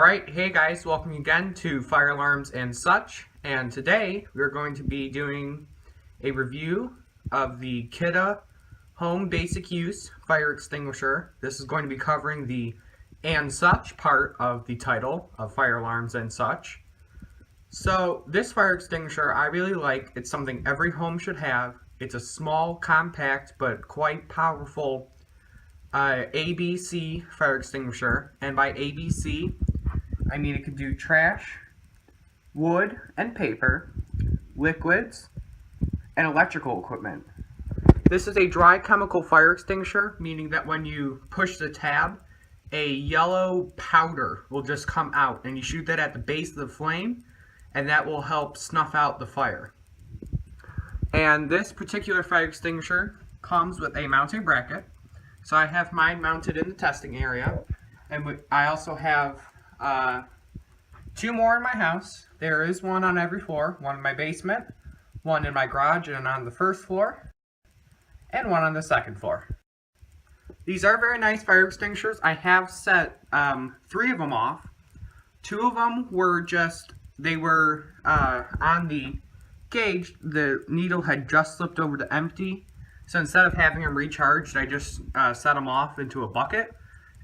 Alright, hey guys, welcome again to Fire Alarms and Such, and today we're going to be doing a review of the Kidde Home Basic Use Fire Extinguisher. This is going to be covering the and such part of the title of Fire Alarms and Such. So this fire extinguisher I really like. It's something every home should have. It's a small, compact, but quite powerful ABC fire extinguisher, and by ABC I mean it can do trash, wood and paper, liquids, and electrical equipment. This is a dry chemical fire extinguisher, meaning that when you push the tab, a yellow powder will just come out, and you shoot that at the base of the flame, and that will help snuff out the fire. And this particular fire extinguisher comes with a mounting bracket. So I have mine mounted in the testing area, and I also have two more in my house. There is one on every floor, one in my basement, one in my garage and on the first floor, and one on the second floor. These are very nice fire extinguishers. I have set 3 of them off. 2 of them were on the gauge. The needle had just slipped over to empty. So instead of having them recharged, I just set them off into a bucket.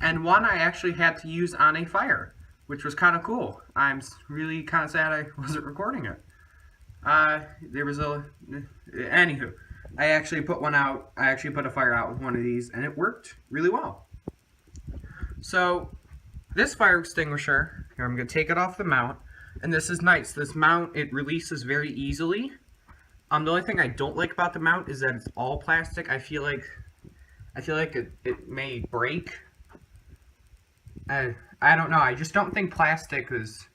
And one I actually had to use on a fire, which was kind of cool. I'm really kind of sad I wasn't recording it. Anywho, I actually put one out. I actually put a fire out with one of these, and it worked really well. So this fire extinguisher, here I'm going to take it off the mount, and this is nice. This mount, it releases very easily. The only thing I don't like about the mount is that it's all plastic. I feel like it may break. I don't know. I just don't think plastic is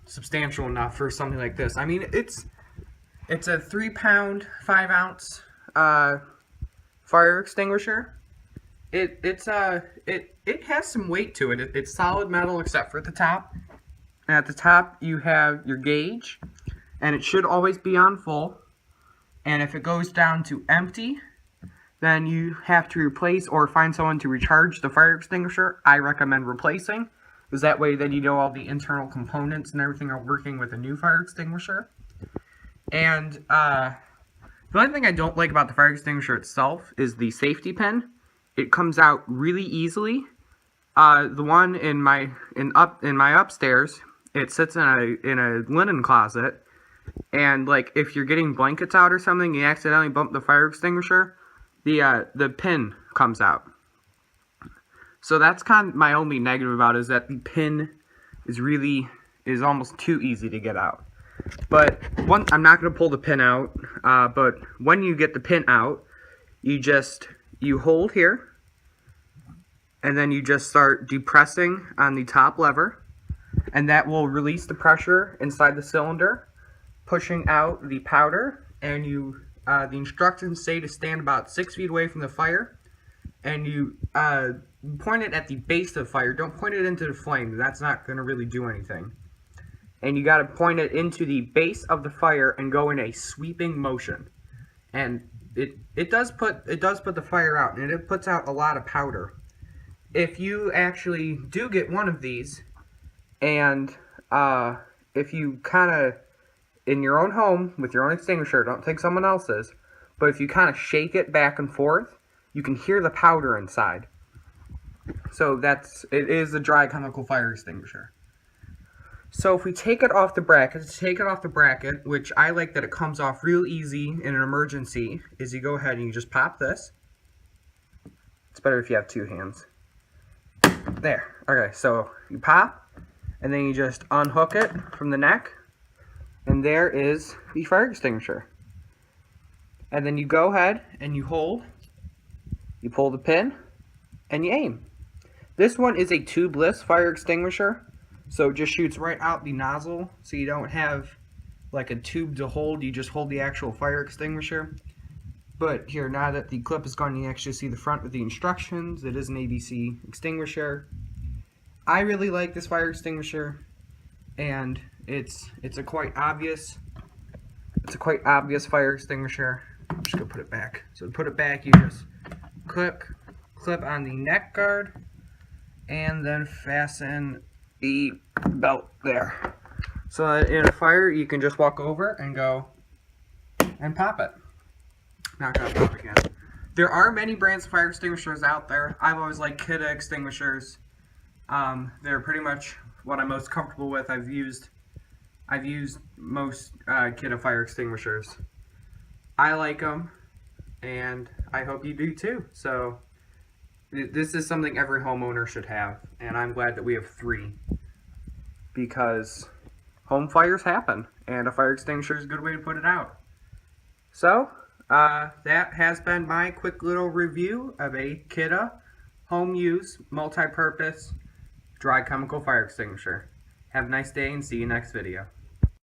substantial enough for something like this. I mean, it's a 3-pound, 5-ounce fire extinguisher. It has some weight to it. It's solid metal except for at the top. And at the top you have your gauge, and it should always be on full. And if it goes down to empty, then you have to replace or find someone to recharge the fire extinguisher. I recommend replacing, because that way then you know all the internal components and everything are working with a new fire extinguisher. And the only thing I don't like about the fire extinguisher itself is the safety pin. It comes out really easily. The one in my upstairs, it sits in a linen closet. And like if you're getting blankets out or something, you accidentally bump the fire extinguisher, the pin comes out. So that's kind of my only negative about it, is that the pin is almost too easy to get out. But I'm not going to pull the pin out, but when you get the pin out, you hold here, and then you just start depressing on the top lever, and that will release the pressure inside the cylinder, pushing out the powder. And the instructions say to stand about 6 feet away from the fire, and you point it at the base of the fire. Don't point it into the flame. That's not going to really do anything. And you got to point it into the base of the fire and go in a sweeping motion. And it does put the fire out, and it puts out a lot of powder. If you actually do get one of these, and if you kind of in your own home with your own extinguisher, don't take someone else's, but if you kind of shake it back and forth, you can hear the powder inside. So it is a dry chemical fire extinguisher. So if we take it off the bracket, which I like that it comes off real easy in an emergency, is you go ahead and you just pop this. It's better if you have 2 hands. There. Okay, so you pop, and then you just unhook it from the neck, and there is the fire extinguisher. And then you go ahead and you hold, you pull the pin, and you aim. This one is a tubeless fire extinguisher, so it just shoots right out the nozzle, so you don't have like a tube to hold, you just hold the actual fire extinguisher. But here, now that the clip is gone, you actually see the front with the instructions. It is an ABC extinguisher. I really like this fire extinguisher, and it's a quite obvious fire extinguisher. I'm just gonna put it back. So to put it back, you just clip on the neck guard, and then fasten the belt there. So that in a fire, you can just walk over and go and pop it. Not gonna pop again. There are many brands of fire extinguishers out there. I've always liked Kidde extinguishers. They're pretty much what I'm most comfortable with. I've used most Kidde fire extinguishers. I like them, and I hope you do too. So this is something every homeowner should have, and I'm glad that we have 3, because home fires happen, and a fire extinguisher is a good way to put it out. So that has been my quick little review of a Kidde home use multi-purpose dry chemical fire extinguisher. Have a nice day and see you next video.